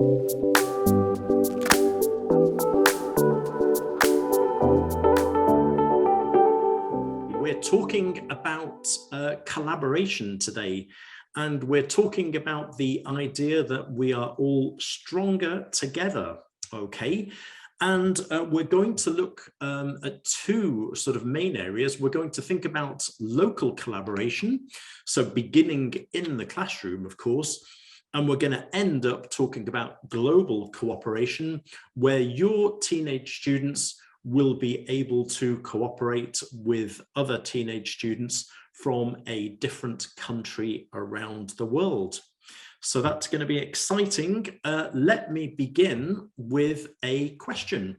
We're talking about collaboration today, and we're talking about the idea that we are all stronger together, okay? And we're going to look at two sort of main areas. We're going to think about local collaboration, so beginning in the classroom, of course, and we're going to end up talking about global cooperation, where your teenage students will be able to cooperate with other teenage students from a different country around the world. So that's going to be exciting. Let me begin with a question.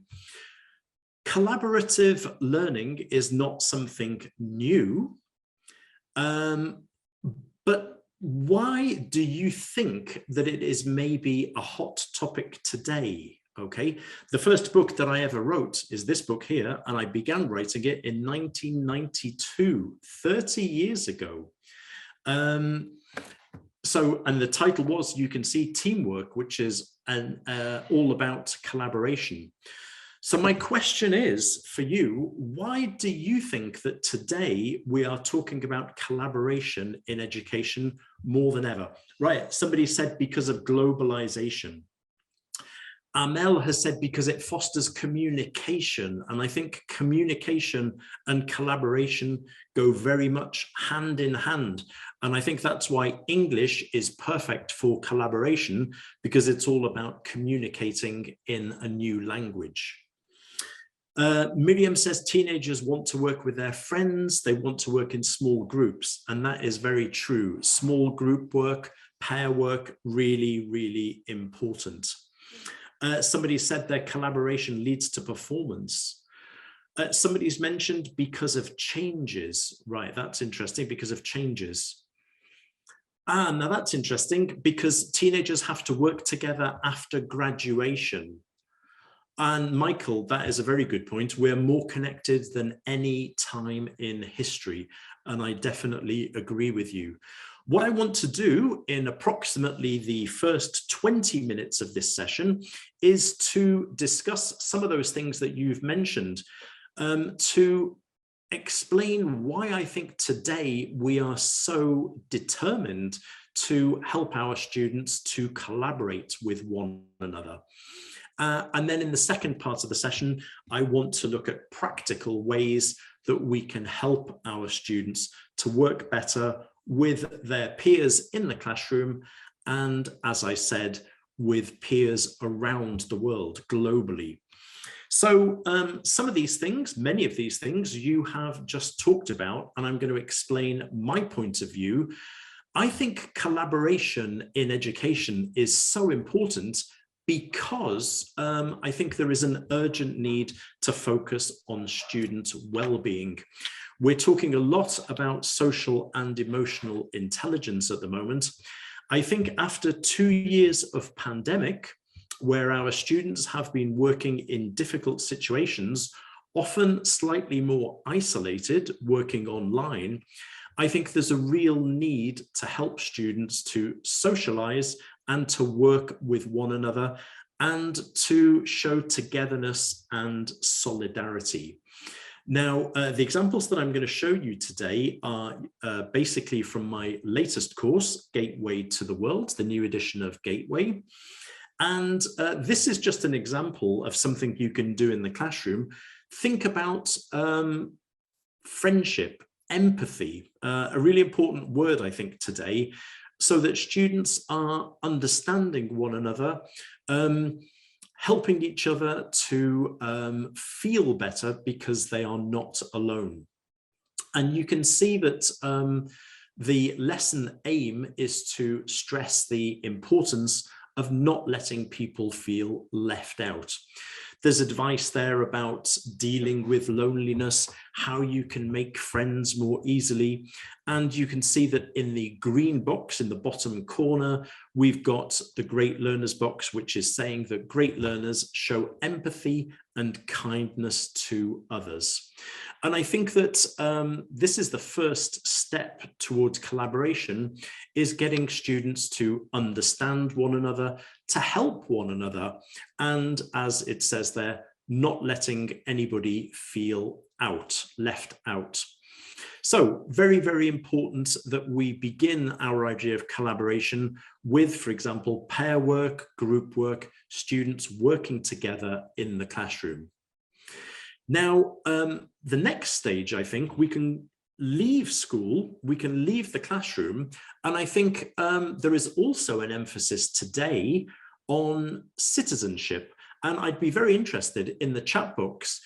Collaborative learning is not something new, but why do you think that it is maybe a hot topic today? Okay, the first book that I ever wrote is this book here, and I began writing it in 1992, 30 years ago. And the title was, you can see, Teamwork, which is all about collaboration. So my question is for you, why do you think that today we are talking about collaboration in education more than ever? Right, somebody said because of globalization. Amel has said because it fosters communication, and I think communication and collaboration go very much hand in hand, and I think that's why English is perfect for collaboration, because it's all about communicating in a new language. Miriam says teenagers want to work with their friends, they want to work in small groups, and that is very true. Small group work, pair work, really, really important. Somebody said their collaboration leads to performance. Somebody's mentioned because of changes. Right, that's interesting, because of changes. Now that's interesting, because teenagers have to work together after graduation. And Michael, that is a very good point. We're more connected than any time in history, and I definitely agree with you. What I want to do in approximately the first 20 minutes of this session is to discuss some of those things that you've mentioned, to explain why I think today we are so determined to help our students to collaborate with one another. And then in the second part of the session, I want to look at practical ways that we can help our students to work better with their peers in the classroom, and, as I said, with peers around the world globally. So some of these things, many of these things you have just talked about, and I'm going to explain my point of view. I think collaboration in education is so important because I think there is an urgent need to focus on student well-being. We're talking a lot about social and emotional intelligence at the moment. I think after 2 years of pandemic, where our students have been working in difficult situations, often slightly more isolated, working online, I think there's a real need to help students to socialize and to work with one another and to show togetherness and solidarity. Now, the examples that I'm going to show you today are basically from my latest course, Gateway to the World, the new edition of Gateway. And this is just an example of something you can do in the classroom. Think about friendship, empathy, a really important word, I think, today, so that students are understanding one another, helping each other to feel better because they are not alone. And you can see that the lesson aim is to stress the importance of not letting people feel left out. There's advice there about dealing with loneliness, how you can make friends more easily. And you can see that in the green box in the bottom corner, we've got the Great Learners box, which is saying that great learners show empathy and kindness to others. And I think that this is the first step towards collaboration, is getting students to understand one another, to help one another, and as it says there, not letting anybody feel left out. So very, very important that we begin our idea of collaboration with, for example, pair work, group work, students working together in the classroom. Now, the next stage, I think, we can leave school, we can leave the classroom, and I think there is also an emphasis today on citizenship. And I'd be very interested in the chat box.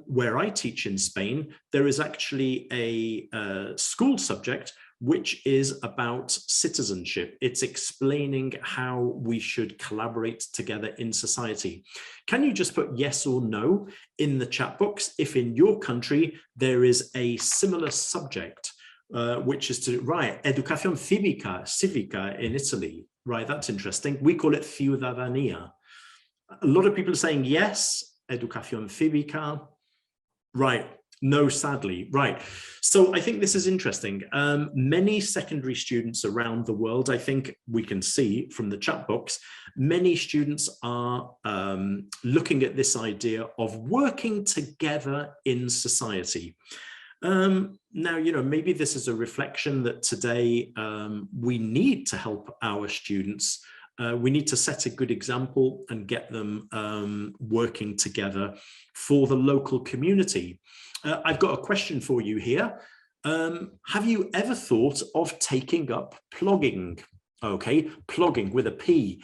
Where I teach in Spain, there is actually a school subject which is about citizenship. It's explaining how we should collaborate together in society. Can you just put yes or no in the chat box if in your country there is a similar subject, which is right, educación civica in Italy, right? That's interesting. We call it ciudadanía. A lot of people are saying yes, educación cívica. Right, no, sadly, right. So I think this is interesting. Many secondary students around the world, I think we can see from the chat box, many students are looking at this idea of working together in society. Now, you know, maybe this is a reflection that today we need to help our students. We need to set a good example and get them working together for the local community. I've got a question for you here. Have you ever thought of taking up plogging? Okay, plogging with a P.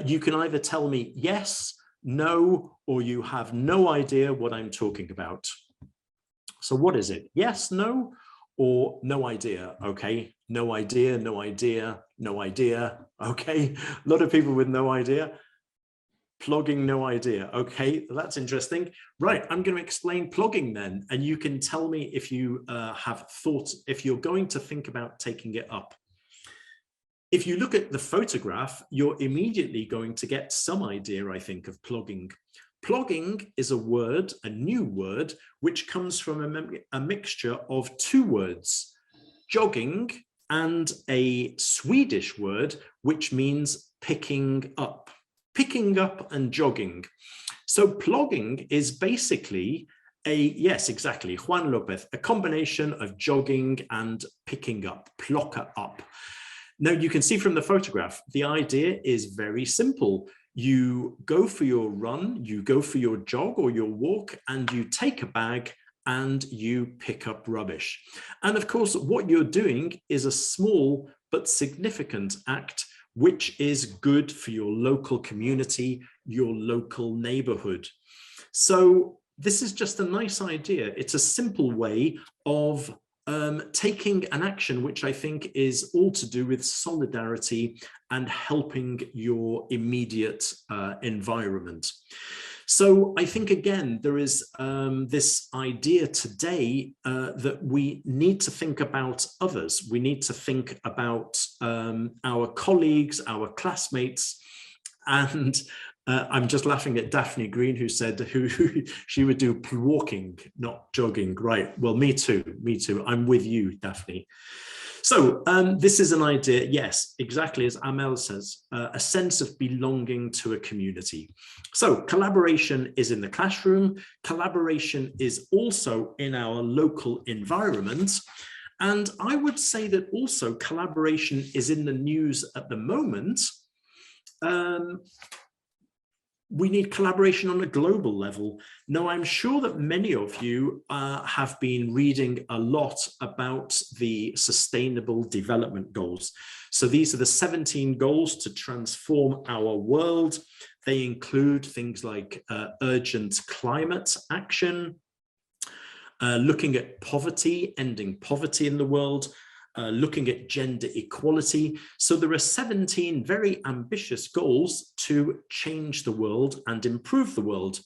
You can either tell me yes, no, or you have no idea what I'm talking about. So what is it? Yes, no, or no idea? Okay, no idea, no idea, no idea. Okay, a lot of people with no idea. Plogging, no idea. Okay, that's interesting. Right, I'm going to explain plogging then, and you can tell me if you have thought, if you're going to think about taking it up. If you look at the photograph, you're immediately going to get some idea, I think, of plogging. Plogging is a word, a new word, which comes from a mixture of two words, jogging and a Swedish word, which means picking up and jogging. So plogging is basically yes, exactly, Juan Lopez, a combination of jogging and picking up, plocka up. Now you can see from the photograph, the idea is very simple. You go for your run, you go for your jog or your walk, and you take a bag and you pick up rubbish. And of course, what you're doing is a small but significant act, which is good for your local community, your local neighborhood. So this is just a nice idea. It's a simple way of taking an action which I think is all to do with solidarity and helping your immediate environment. So I think, again, there is this idea today that we need to think about others. We need to think about our colleagues, our classmates, and I'm just laughing at Daphne Green, who said she would do walking, not jogging. Right. Well, me too. Me too. I'm with you, Daphne. So this is an idea, yes, exactly as Amel says, a sense of belonging to a community. So collaboration is in the classroom. Collaboration is also in our local environment. And I would say that also collaboration is in the news at the moment. We need collaboration on a global level. Now, I'm sure that many of you have been reading a lot about the Sustainable Development Goals. So these are the 17 goals to transform our world. They include things like urgent climate action, looking at poverty, ending poverty in the world, looking at gender equality. So there are 17 very ambitious goals to change the world and improve the world.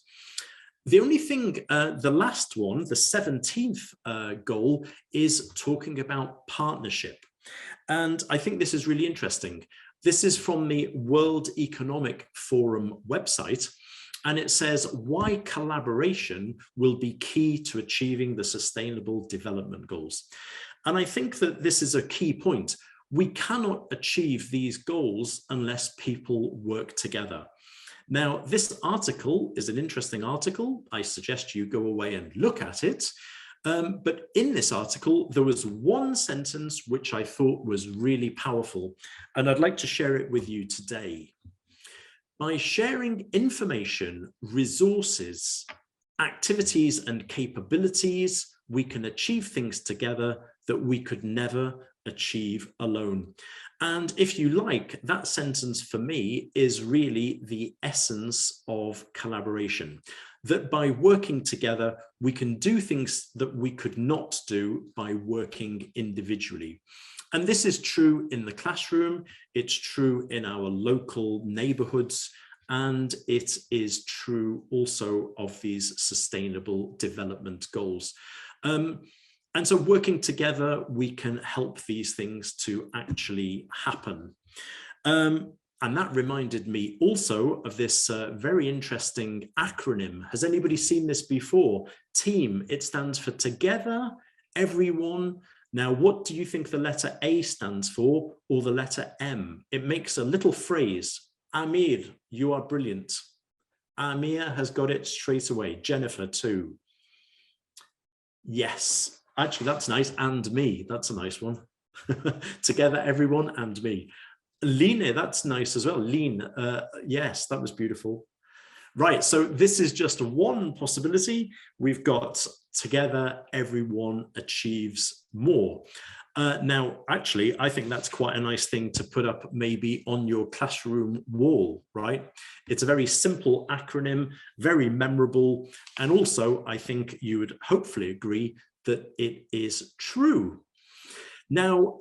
The only thing, the last one, the 17th goal, is talking about partnership. And I think this is really interesting. This is from the World Economic Forum website. And it says why collaboration will be key to achieving the Sustainable Development Goals. And I think that this is a key point. We cannot achieve these goals unless people work together. Now, this article is an interesting article. I suggest you go away and look at it. But in this article, there was one sentence which I thought was really powerful, and I'd like to share it with you today. By sharing information, resources, activities, and capabilities, we can achieve things together that we could never achieve alone. And if you like, that sentence for me is really the essence of collaboration, that by working together, we can do things that we could not do by working individually. And this is true in the classroom, it's true in our local neighborhoods, and it is true also of these Sustainable Development Goals. And so working together, we can help these things to actually happen. And that reminded me also of this very interesting acronym. Has anybody seen this before? TEAM, it stands for Together, Everyone. Now, what do you think the letter A stands for, or the letter M? It makes a little phrase. Amir, you are brilliant. Amir has got it straight away. Jennifer too. Yes, actually that's nice. And me, that's a nice one. Together, everyone, and me. Line, that's nice as well. Lean, yes, that was beautiful. Right, so this is just one possibility. We've got together, everyone achieves more. Now, actually, I think that's quite a nice thing to put up maybe on your classroom wall, right? It's a very simple acronym, very memorable. And also, I think you would hopefully agree that it is true. Now,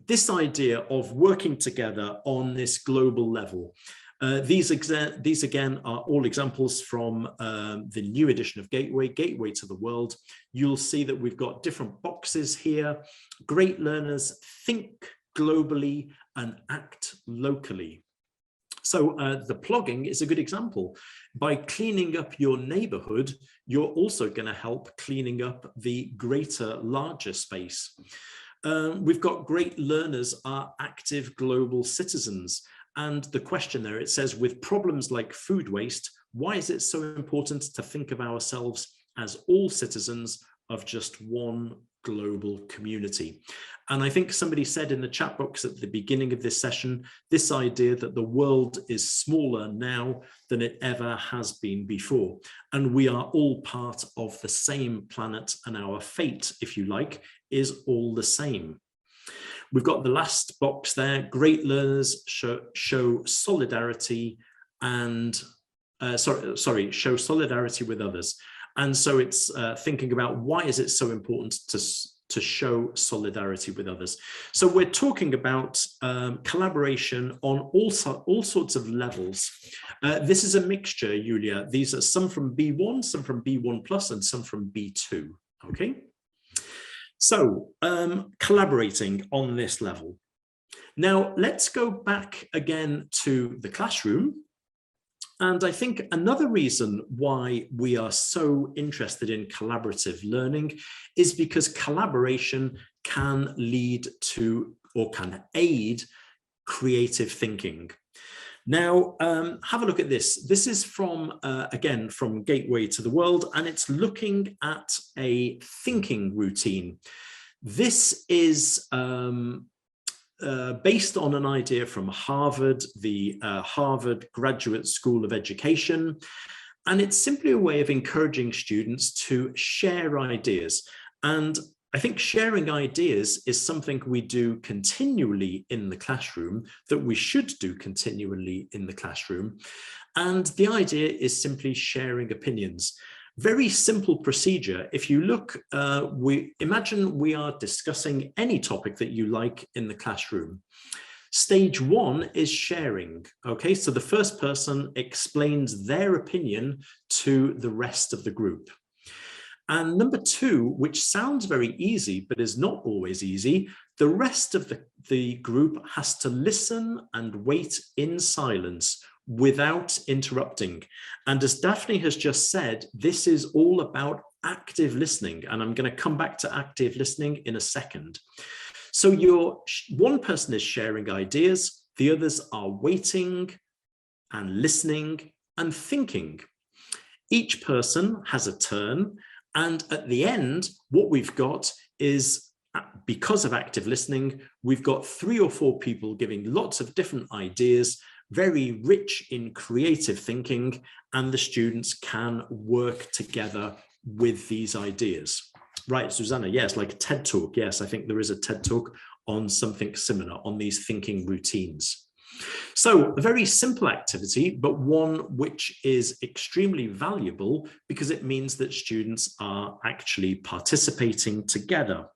this idea of working together on this global level, these again are all examples from the new edition of Gateway to the World. You'll see that we've got different boxes here. Great learners think globally and act locally. So the plugging is a good example. By cleaning up your neighborhood, you're also going to help cleaning up the greater, larger space. We've got great learners are active global citizens. And the question there, it says, with problems like food waste, why is it so important to think of ourselves as all citizens of just one global community? And I think somebody said in the chat box at the beginning of this session, this idea that the world is smaller now than it ever has been before. And we are all part of the same planet, and our fate, if you like, is all the same. We've got the last box there. Great learners show solidarity and show solidarity with others. And so it's thinking about why is it so important to show solidarity with others. So we're talking about collaboration on all sorts of levels. This is a mixture, Julia. These are some from B1, some from B1 plus, and some from B2. Okay. So collaborating on this level. Now let's go back again to the classroom. And I think another reason why we are so interested in collaborative learning is because collaboration can lead to or can aid creative thinking. Now, have a look at this. This is from, again, from Gateway to the World, and it's looking at a thinking routine. This is based on an idea from Harvard, the Harvard Graduate School of Education, and it's simply a way of encouraging students to share ideas. And I think sharing ideas is something we do continually in the classroom, that we should do continually in the classroom. And the idea is simply sharing opinions. Very simple procedure. If you look, imagine we are discussing any topic that you like in the classroom. Stage one is sharing. Okay, so the first person explains their opinion to the rest of the group. And number two, which sounds very easy, but is not always easy, the rest of the group has to listen and wait in silence without interrupting. And as Daphne has just said, this is all about active listening. And I'm going to come back to active listening in a second. So one person is sharing ideas, the others are waiting and listening and thinking. Each person has a turn, and at the end, what we've got is, because of active listening, we've got 3 or 4 people giving lots of different ideas, very rich in creative thinking, and the students can work together with these ideas. Right, Susanna, yes, like a TED Talk. Yes, I think there is a TED Talk on something similar, on these thinking routines. So a very simple activity, but one which is extremely valuable because it means that students are actually participating together.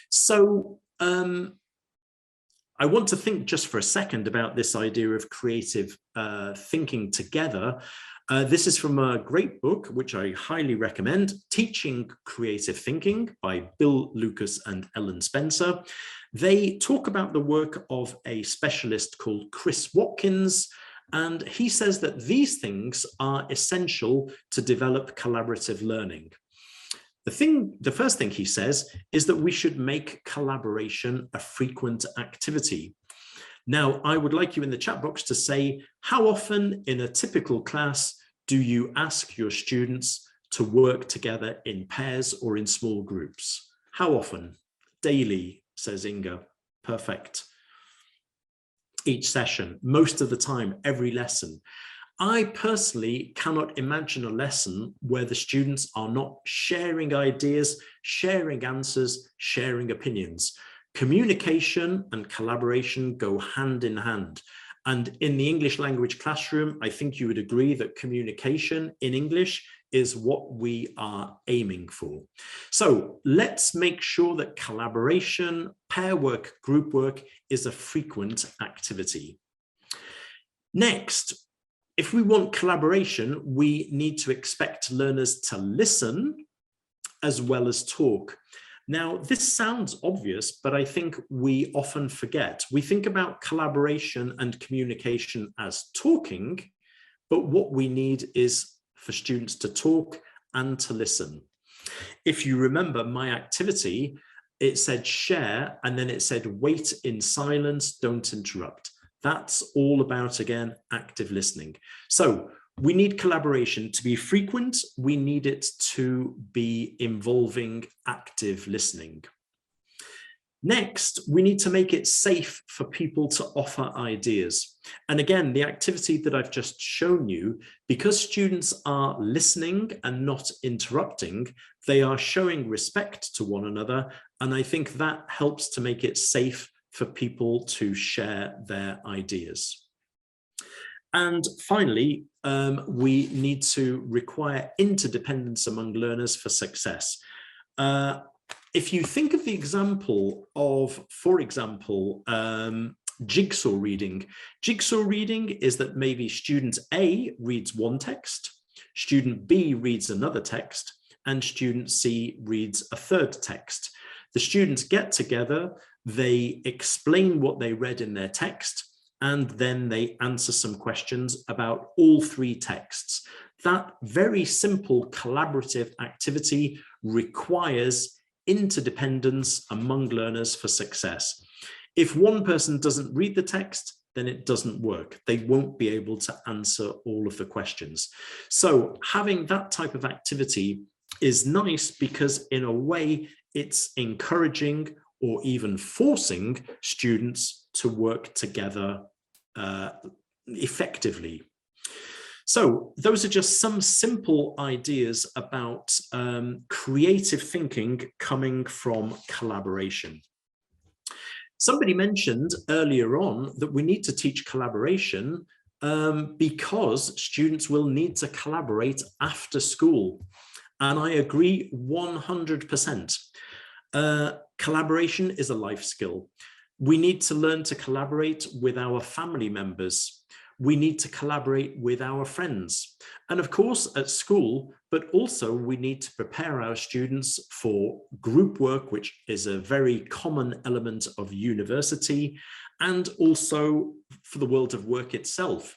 So I want to think just for a second about this idea of creative thinking together. This is from a great book, which I highly recommend, Teaching Creative Thinking by Bill Lucas and Ellen Spencer. They talk about the work of a specialist called Chris Watkins, and he says that these things are essential to develop collaborative learning. The first thing he says is that we should make collaboration a frequent activity. Now, I would like you in the chat box to say, how often in a typical class do you ask your students to work together in pairs or in small groups? How often? Daily, says Inga. Perfect. Each session, most of the time, every lesson. I personally cannot imagine a lesson where the students are not sharing ideas, sharing answers, sharing opinions. Communication and collaboration go hand in hand. And in the English language classroom, I think you would agree that communication in English is what we are aiming for. So let's make sure that collaboration, pair work, group work is a frequent activity. Next, if we want collaboration, we need to expect learners to listen as well as talk. Now, this sounds obvious, but I think we often forget. We think about collaboration and communication as talking, but what we need is for students to talk and to listen. If you remember my activity, it said share, and then it said wait in silence, don't interrupt. That's all about, again, active listening. So we need collaboration to be frequent. We need it to be involving active listening. Next, we need to make it safe for people to offer ideas. And again, the activity that I've just shown you, because students are listening and not interrupting, they are showing respect to one another. And I think that helps to make it safe for people to share their ideas. And finally, we need to require interdependence among learners for success. If you think of the example of, for example, jigsaw reading. Jigsaw reading is that maybe student A reads one text, student B reads another text, and student C reads a third text. The students get together, they explain what they read in their text, and then they answer some questions about all 3 texts. That very simple collaborative activity requires interdependence among learners for success. If one person doesn't read the text, then it doesn't work. They won't be able to answer all of the questions. So having that type of activity is nice because in a way it's encouraging or even forcing students to work together effectively. So those are just some simple ideas about creative thinking coming from collaboration. Somebody mentioned earlier on that we need to teach collaboration because students will need to collaborate after school. And I agree 100%. Collaboration is a life skill. We need to learn to collaborate with our family members. We need to collaborate with our friends. And of course, at school, but also we need to prepare our students for group work, which is a very common element of university, and also for the world of work itself.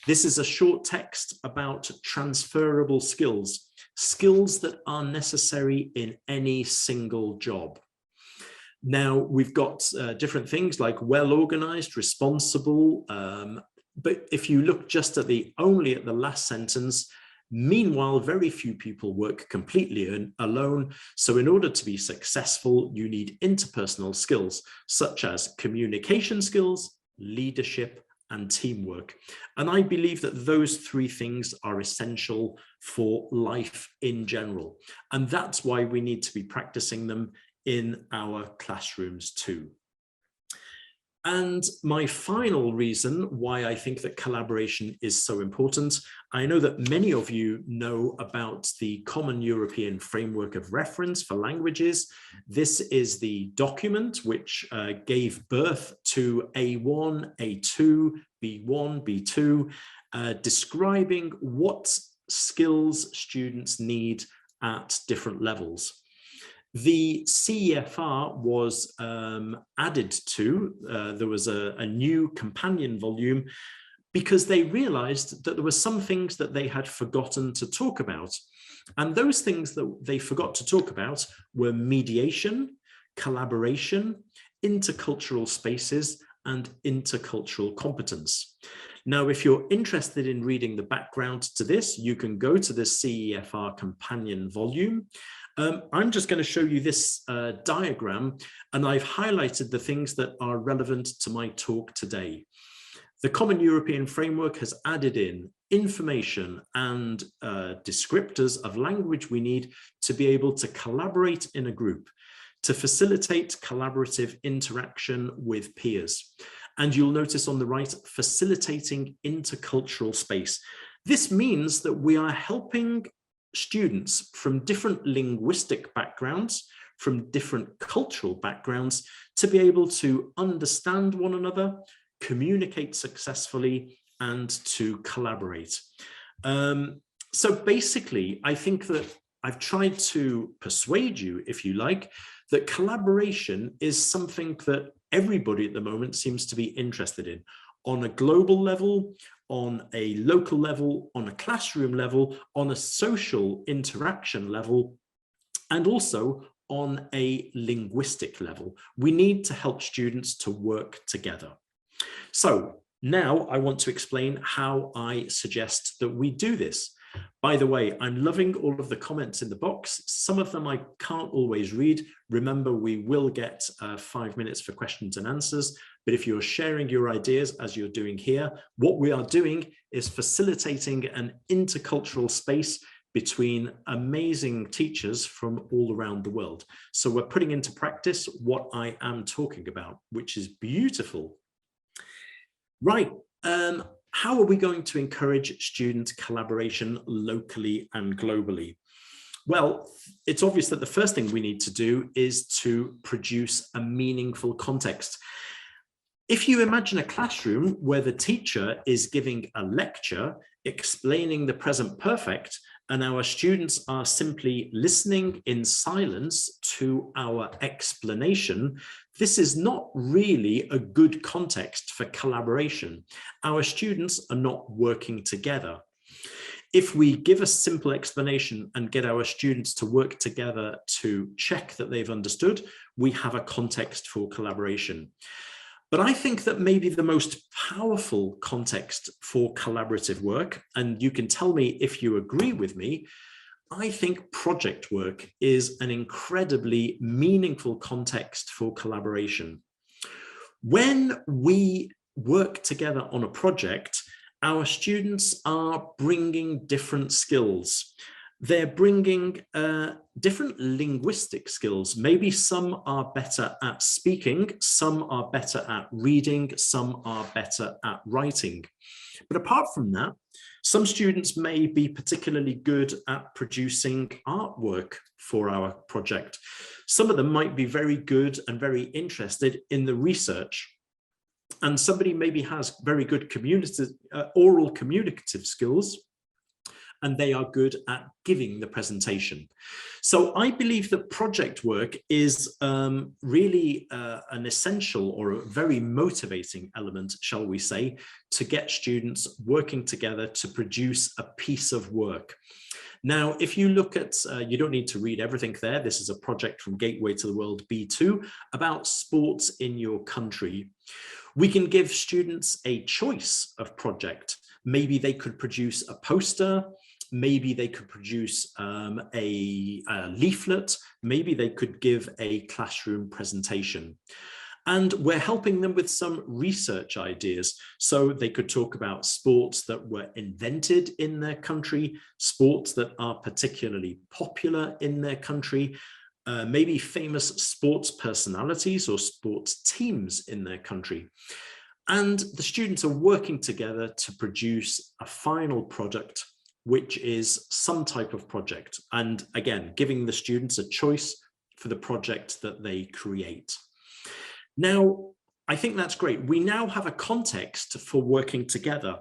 This is a short text about transferable skills, skills that are necessary in any single job. Now, we've got different things like well-organized, responsible, but if you look just at only at the last sentence, meanwhile, very few people work completely alone. So in order to be successful, you need interpersonal skills, such as communication skills, leadership, and teamwork. And I believe that those three things are essential for life in general. And that's why we need to be practicing them in our classrooms too. And my final reason why I think that collaboration is so important, I know that many of you know about the Common European Framework of Reference for Languages. This is the document which gave birth to A1, A2, B1, B2, describing what skills students need at different levels. The CEFR was added to, there was a new companion volume because they realized that there were some things that they had forgotten to talk about. And those things that they forgot to talk about were mediation, collaboration, intercultural spaces, and intercultural competence. Now, if you're interested in reading the background to this, you can go to the CEFR companion volume. I'm just going to show you this diagram, and I've highlighted the things that are relevant to my talk today. The Common European Framework has added in information and descriptors of language we need to be able to collaborate in a group, to facilitate collaborative interaction with peers. And you'll notice on the right, facilitating intercultural space. This means that we are helping students from different linguistic backgrounds, from different cultural backgrounds, to be able to understand one another, communicate successfully, and to collaborate. So basically, I think that I've tried to persuade you, if you like, that collaboration is something that everybody at the moment seems to be interested in, on a global level, on a local level, on a classroom level, on a social interaction level, and also on a linguistic level. We need to help students to work together. So now I want to explain how I suggest that we do this. By the way, I'm loving all of the comments in the box. Some of them I can't always read. Remember, we will get 5 minutes for questions and answers. But if you're sharing your ideas as you're doing here, what we are doing is facilitating an intercultural space between amazing teachers from all around the world. So we're putting into practice what I am talking about, which is beautiful. Right. How are we going to encourage student collaboration locally and globally? Well, it's obvious that the first thing we need to do is to produce a meaningful context. If you imagine a classroom where the teacher is giving a lecture explaining the present perfect, and our students are simply listening in silence to our explanation, this is not really a good context for collaboration. Our students are not working together. If we give a simple explanation and get our students to work together to check that they've understood, we have a context for collaboration. But I think that maybe the most powerful context for collaborative work, and you can tell me if you agree with me, I think project work is an incredibly meaningful context for collaboration. When we work together on a project, our students are bringing different skills. They're bringing different linguistic skills. Maybe some are better at speaking, some are better at reading, some are better at writing. But apart from that, some students may be particularly good at producing artwork for our project. Some of them might be very good and very interested in the research. And somebody maybe has very good oral communicative skills, and they are good at giving the presentation. So I believe that project work is really an essential or a very motivating element, shall we say, to get students working together to produce a piece of work. Now, if you look at, you don't need to read everything there. This is a project from Gateway to the World B2 about sports in your country. We can give students a choice of project. Maybe they could produce a poster. Maybe they could produce a leaflet. Maybe they could give a classroom presentation. And we're helping them with some research ideas. So they could talk about sports that were invented in their country, sports that are particularly popular in their country, maybe famous sports personalities or sports teams in their country. And the students are working together to produce a final product, which is some type of project. And again, giving the students a choice for the project that they create. Now, I think that's great. We now have a context for working together,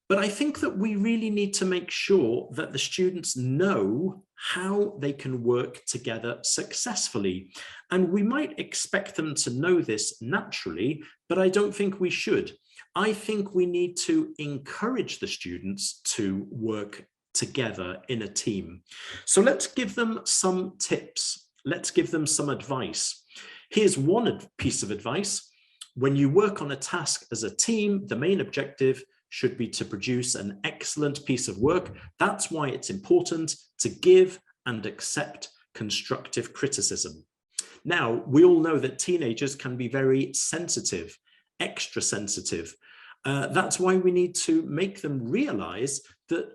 but I think that we really need to make sure that the students know how they can work together successfully. And we might expect them to know this naturally, but I don't think we should. I think we need to encourage the students to work together in a team. So let's give them some tips. Let's give them some advice. Here's one piece of advice. When you work on a task as a team, the main objective should be to produce an excellent piece of work. That's why it's important to give and accept constructive criticism. Now, we all know that teenagers can be very sensitive, extra sensitive. That's why we need to make them realize that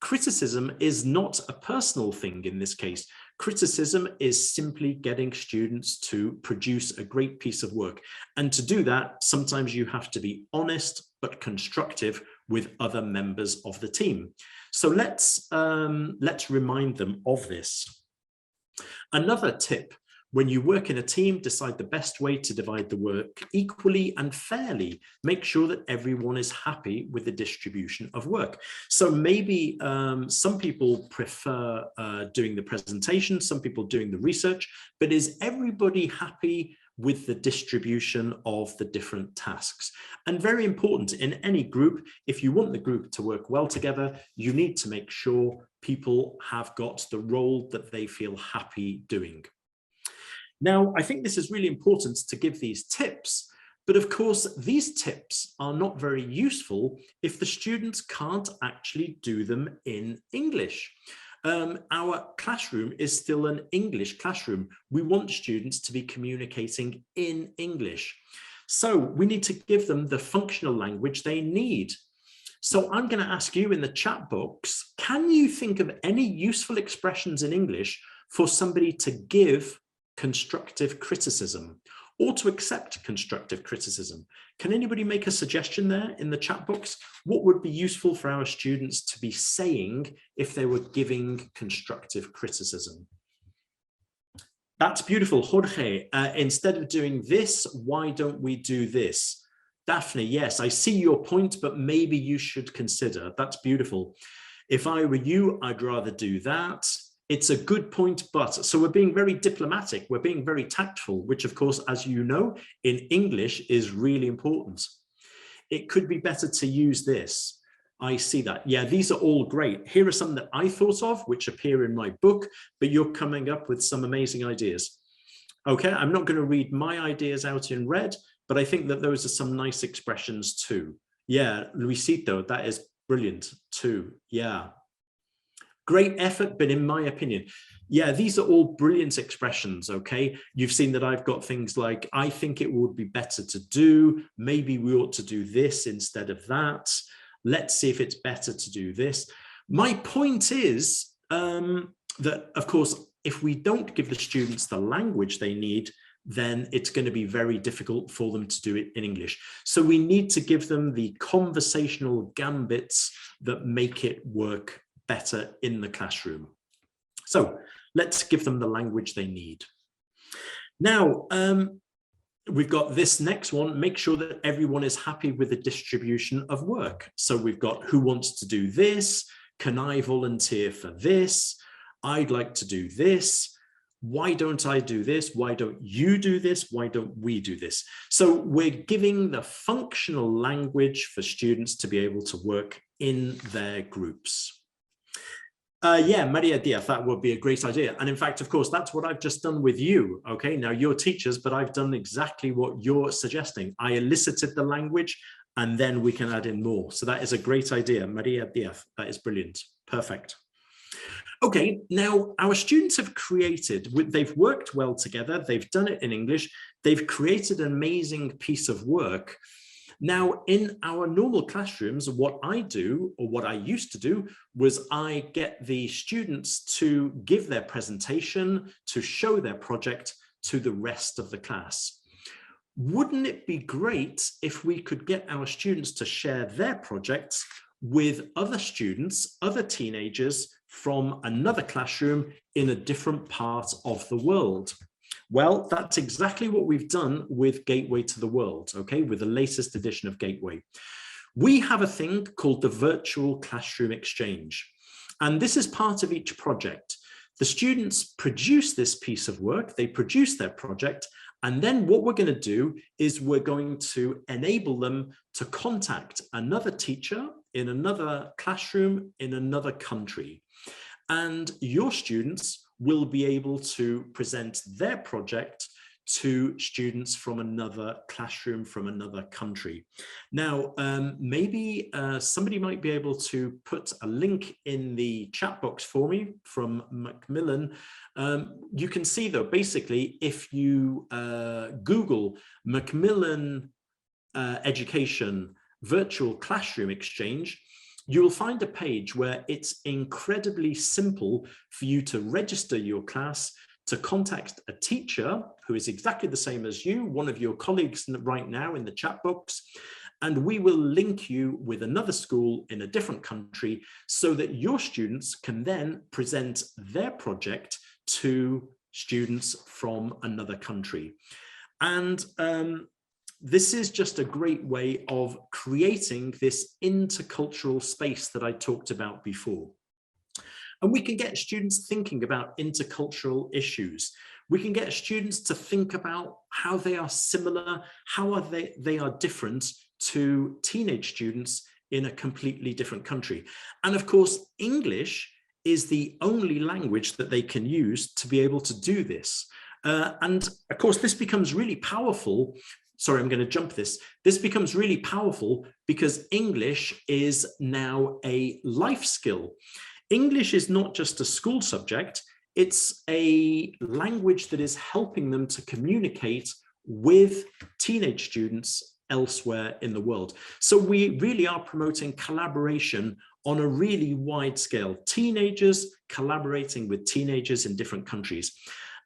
criticism is not a personal thing in this case. Criticism is simply getting students to produce a great piece of work. And to do that, sometimes you have to be honest but constructive with other members of the team. So let's remind them of this. Another tip: when you work in a team, decide the best way to divide the work equally and fairly. Make sure that everyone is happy with the distribution of work. So maybe some people prefer doing the presentation, some people doing the research, but is everybody happy with the distribution of the different tasks? And very important in any group, if you want the group to work well together, you need to make sure people have got the role that they feel happy doing. Now, I think this is really important to give these tips, but of course, these tips are not very useful if the students can't actually do them in English. Our classroom is still an English classroom. We want students to be communicating in English. So we need to give them the functional language they need. So I'm going to ask you in the chat box, can you think of any useful expressions in English for somebody to give constructive criticism or to accept constructive criticism? Can anybody make a suggestion there in the chat box? What would be useful for our students to be saying if they were giving constructive criticism? That's beautiful, Jorge. Instead of doing this, why don't we do this? Daphne, yes, I see your point, but maybe you should consider. That's beautiful. If I were you, I'd rather do that. It's a good point, but so we're being very diplomatic, we're being very tactful, which of course, as you know, in English is really important. It could be better to use this. I see that. Yeah, these are all great. Here are some that I thought of, which appear in my book, but you're coming up with some amazing ideas. Okay, I'm not going to read my ideas out in red, but I think that those are some nice expressions too. Yeah, Luisito, that is brilliant too. Yeah. Great effort, but in my opinion, yeah, these are all brilliant expressions, okay? You've seen that I've got things like, I think it would be better to do, maybe we ought to do this instead of that. Let's see if it's better to do this. My point is that, of course, if we don't give the students the language they need, then it's going to be very difficult for them to do it in English. So we need to give them the conversational gambits that make it work better in the classroom. So let's give them the language they need. Now, we've got this next one, make sure that everyone is happy with the distribution of work. So we've got who wants to do this, Can I volunteer for this? I'd like to do this. Why don't I do this? Why don't you do this? Why don't we do this? So we're giving the functional language for students to be able to work in their groups. Yeah, Maria Diaz, that would be a great idea. And in fact, of course, that's what I've just done with you. Okay, now you're teachers, but I've done exactly what you're suggesting. I elicited the language and then we can add in more. So that is a great idea, Maria Diaz. That is brilliant. Perfect. Okay, now our students have created, they've worked well together. They've done it in English. They've created an amazing piece of work. Now, in our normal classrooms, what I do, or what I used to do, was I get the students to give their presentation, to show their project to the rest of the class. Wouldn't it be great if we could get our students to share their projects with other students, other teenagers from another classroom in a different part of the world? Well, that's exactly what we've done with Gateway to the World, okay, with the latest edition of Gateway. We have a thing called the Virtual Classroom Exchange, and this is part of each project. The students produce this piece of work, they produce their project, and then what we're going to do is we're going to enable them to contact another teacher in another classroom in another country. And your students will be able to present their project to students from another classroom from another country. Now, maybe somebody might be able to put a link in the chat box for me from Macmillan. You can see though, basically, if you Google Macmillan Education Virtual Classroom Exchange, you will find a page where it's incredibly simple for you to register your class, to contact a teacher who is exactly the same as you, one of your colleagues right now in the chat box, and we will link you with another school in a different country so that your students can then present their project to students from another country. And this is just a great way of creating this intercultural space that I talked about before. And we can get students thinking about intercultural issues. We can get students to think about how they are similar, how are they are different to teenage students in a completely different country. And of course, English is the only language that they can use to be able to do this. And of course, this becomes really powerful. Sorry, I'm going to jump this. This becomes really powerful because English is now a life skill. English is not just a school subject, it's a language that is helping them to communicate with teenage students elsewhere in the world. So we really are promoting collaboration on a really wide scale. Teenagers collaborating with teenagers in different countries.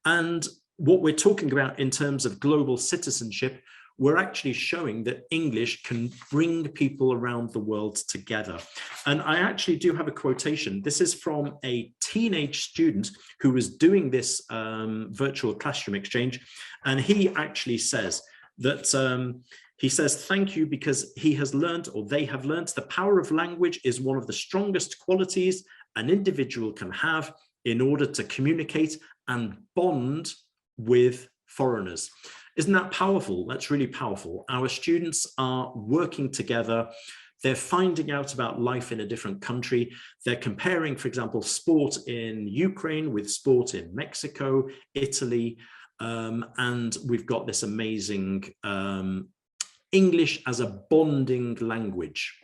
And what we're talking about in terms of global citizenship, we're actually showing that English can bring people around the world together. And I actually do have a quotation. This is from a teenage student who was doing this virtual classroom exchange. And he actually says that, he says, thank you because he has learned, or they have learned, the power of language is one of the strongest qualities an individual can have in order to communicate and bond with foreigners. Isn't that powerful? That's really powerful. Our students are working together. They're finding out about life in a different country. They're comparing, for example, sport in Ukraine with sport in Mexico, Italy, and we've got this amazing English as a bonding language.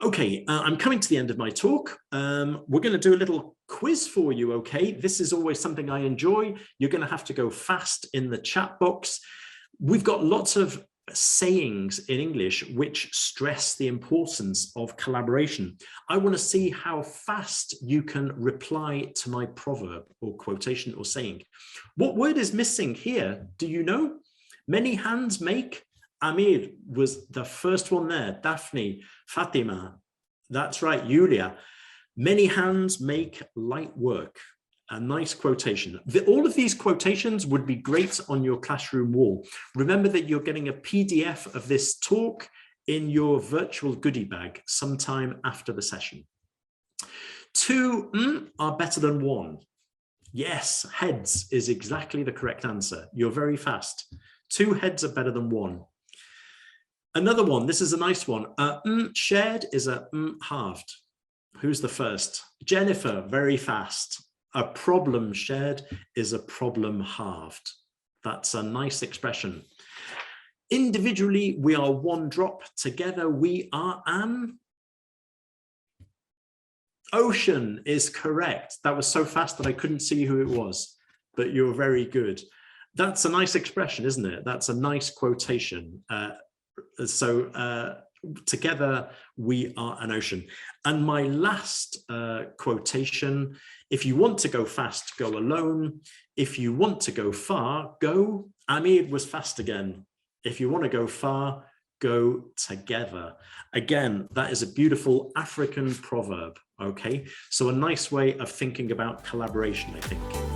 Okay, I'm coming to the end of my talk. We're going to do a little quiz for you, okay? This is always something I enjoy. You're going to have to go fast in the chat box. We've got lots of sayings in English which stress the importance of collaboration. I want to see how fast you can reply to my proverb or quotation or saying. What word is missing here? Do you know? Many hands make. Amir was the first one there. Daphne, Fatima, that's right, Julia. Many hands make light work. A nice quotation. All of these quotations would be great on your classroom wall. Remember that you're getting a PDF of this talk in your virtual goodie bag sometime after the session. Two are better than one. Yes, heads is exactly the correct answer. You're very fast. Two heads are better than one. Another one, this is a nice one. Shared is a halved. Who's the first? Jennifer, very fast. A problem shared is a problem halved. That's a nice expression. Individually, we are one drop. Together, we are an ocean is correct. That was so fast that I couldn't see who it was, but you're very good. That's a nice expression, isn't it? That's a nice quotation. Together we are an ocean. And my last quotation, if you want to go fast, go alone. If you want to go far, go. Amir was fast again. If you want to go far, go together. Again, that is a beautiful African proverb, okay? So a nice way of thinking about collaboration, I think.